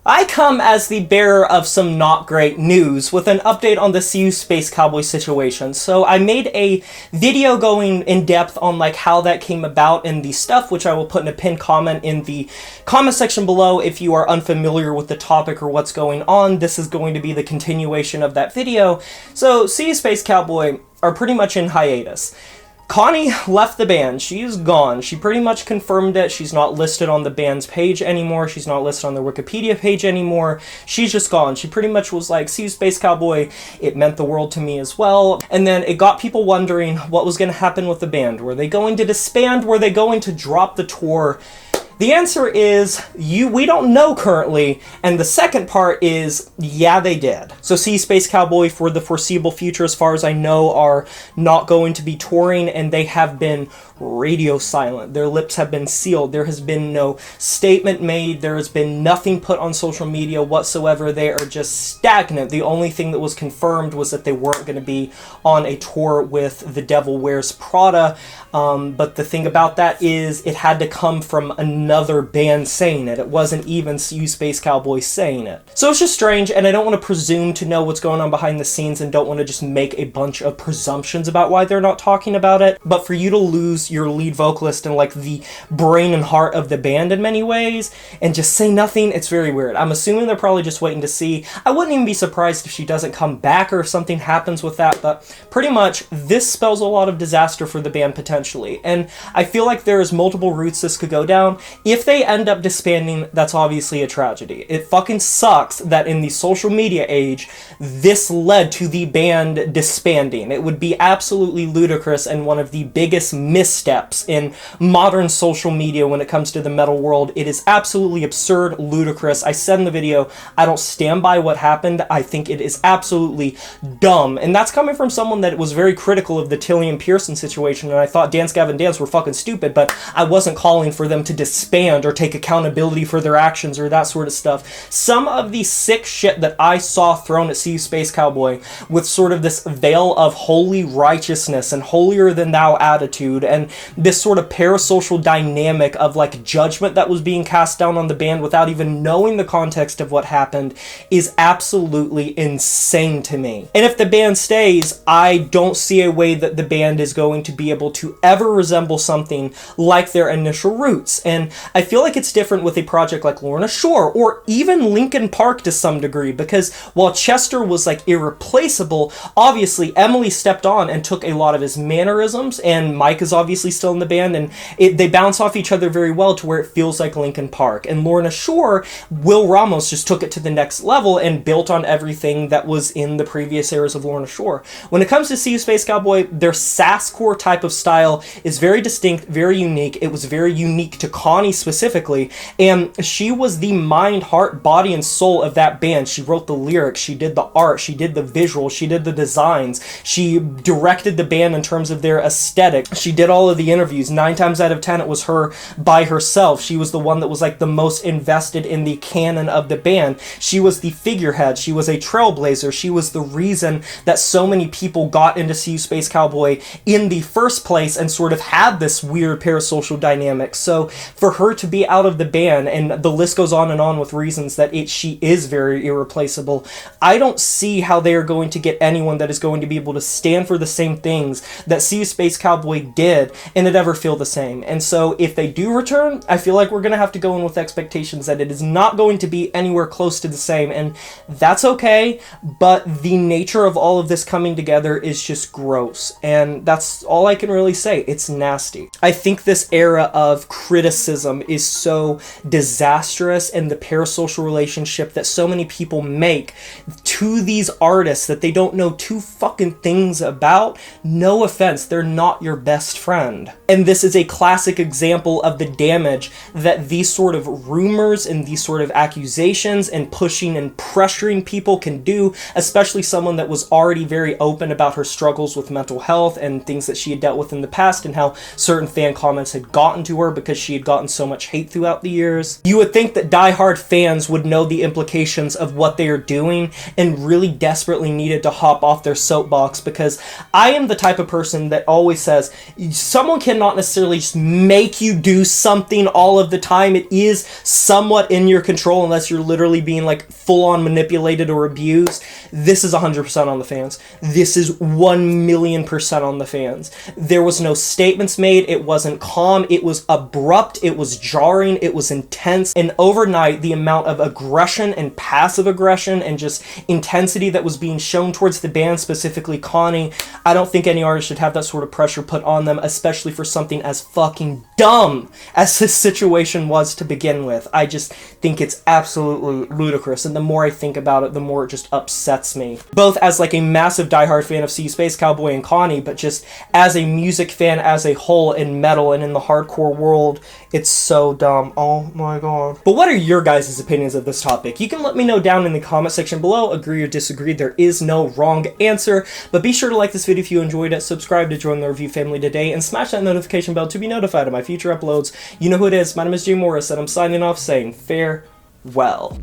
I come as the bearer of some not great news with an update on the SeeYouSpaceCowboy situation. So I made a video going in depth on like how that came about and the stuff, which I will put in a pinned comment in the comment section below if you are unfamiliar with the topic or what's going on. This is going to be the continuation of that video. So SeeYouSpaceCowboy are pretty much in hiatus. Connie left the band. She is gone. She pretty much confirmed it. She's not listed on the band's page anymore. She's not listed on their Wikipedia page anymore. She's just gone. She pretty much was like, SeeYouSpaceCowboy, it meant the world to me as well. And then it got people wondering what was going to happen with the band. Were they going to disband? Were they going to drop the tour? The answer is, we don't know currently, and the second part is, yeah, they did. So SeeYouSpaceCowboy, for the foreseeable future, as far as I know, are not going to be touring, and they have been radio silent. Their lips have been sealed. There has been no statement made. There has been nothing put on social media whatsoever. They are just stagnant. The only thing that was confirmed was that they weren't going to be on a tour with The Devil Wears Prada, but the thing about that is it had to come from another band saying it. It wasn't even SeeYouSpaceCowboy saying it. So it's just strange, and I don't want to presume to know what's going on behind the scenes and don't want to just make a bunch of presumptions about why they're not talking about it. But for you to lose your lead vocalist and like the brain and heart of the band in many ways and just say nothing, it's very weird. I'm assuming they're probably just waiting to see. I wouldn't even be surprised if she doesn't come back or if something happens with that, but pretty much this spells a lot of disaster for the band potentially. And I feel like there's multiple routes this could go down. If they end up disbanding, that's obviously a tragedy. It fucking sucks that in the social media age, this led to the band disbanding. It would be absolutely ludicrous and one of the biggest missteps in modern social media when it comes to the metal world. It is absolutely absurd, ludicrous. I said in the video, I don't stand by what happened. I think it is absolutely dumb. And that's coming from someone that was very critical of the Tilly and Pearson situation, and I thought Dance Gavin Dance were fucking stupid, but I wasn't calling for them to disband or take accountability for their actions or that sort of stuff. Some of the sick shit that I saw thrown at SeeYouSpaceCowboy with sort of this veil of holy righteousness and holier than thou attitude and this sort of parasocial dynamic of like judgment that was being cast down on the band without even knowing the context of what happened is absolutely insane to me. And if the band stays, I don't see a way that the band is going to be able to ever resemble something like their initial roots. And I feel like it's different with a project like Lorna Shore or even Linkin Park to some degree, because while Chester was like irreplaceable, obviously Emily stepped on and took a lot of his mannerisms, and Mike is obviously still in the band, and they bounce off each other very well to where it feels like Linkin Park. And Lorna Shore, Will Ramos just took it to the next level and built on everything that was in the previous eras of Lorna Shore. When it comes to SeeYouSpaceCowboy, their sasscore type of style is very distinct, very unique. It was very unique to Connie specifically, and she was the mind, heart, body, and soul of that band. She wrote the lyrics, she did the art, she did the visuals, she did the designs, she directed the band in terms of their aesthetic, she did all of the interviews. 9 times out of 10 it was her by herself. She was the one that was like the most invested in the canon of the band. She was the figurehead, she was a trailblazer, she was the reason that so many people got into SeeYouSpaceCowboy in the first place and sort of had this weird parasocial dynamic. So for her to be out of the band, and the list goes on and on with reasons that she is very irreplaceable, I don't see how they are going to get anyone that is going to be able to stand for the same things that SeeYouSpaceCowboy did and it ever feel the same. And so if they do return, I feel like we're going to have to go in with expectations that it is not going to be anywhere close to the same, and that's okay, but the nature of all of this coming together is just gross, and that's all I can really say. It's nasty. I think this era of criticism is so disastrous, and the parasocial relationship that so many people make to these artists that they don't know two fucking things about. No offense, they're not your best friend. And this is a classic example of the damage that these sort of rumors and these sort of accusations and pushing and pressuring people can do, especially someone that was already very open about her struggles with mental health and things that she had dealt with in the past and how certain fan comments had gotten to her because she had gotten so much hate throughout the years. You would think that diehard fans would know the implications of what they are doing and and really desperately needed to hop off their soapbox, because I am the type of person that always says someone cannot necessarily just make you do something all of the time. It is somewhat in your control unless you're literally being like full on manipulated or abused. This is 100% on the fans. This is 1,000,000% on the fans. There was no statements made. It wasn't calm. It was abrupt. It was jarring. It was intense. And overnight, the amount of aggression and passive aggression and just intensity that was being shown towards the band, specifically Connie, I don't think any artist should have that sort of pressure put on them, especially for something as fucking dumb as this situation was to begin with. I just think it's absolutely ludicrous, and the more I think about it, the more it just upsets me. Both as like a massive diehard fan of SeeYouSpaceCowboy and Connie, but just as a music fan as a whole in metal and in the hardcore world, it's so dumb. Oh my god. But what are your guys' opinions of this topic? You can let me know down in the comment section below. Agree or disagree, there is no wrong answer. But be sure to like this video if you enjoyed it, subscribe to join the review family today, and smash that notification bell to be notified of my future uploads. You know who it is. My name is Jay Morris, and I'm signing off saying farewell.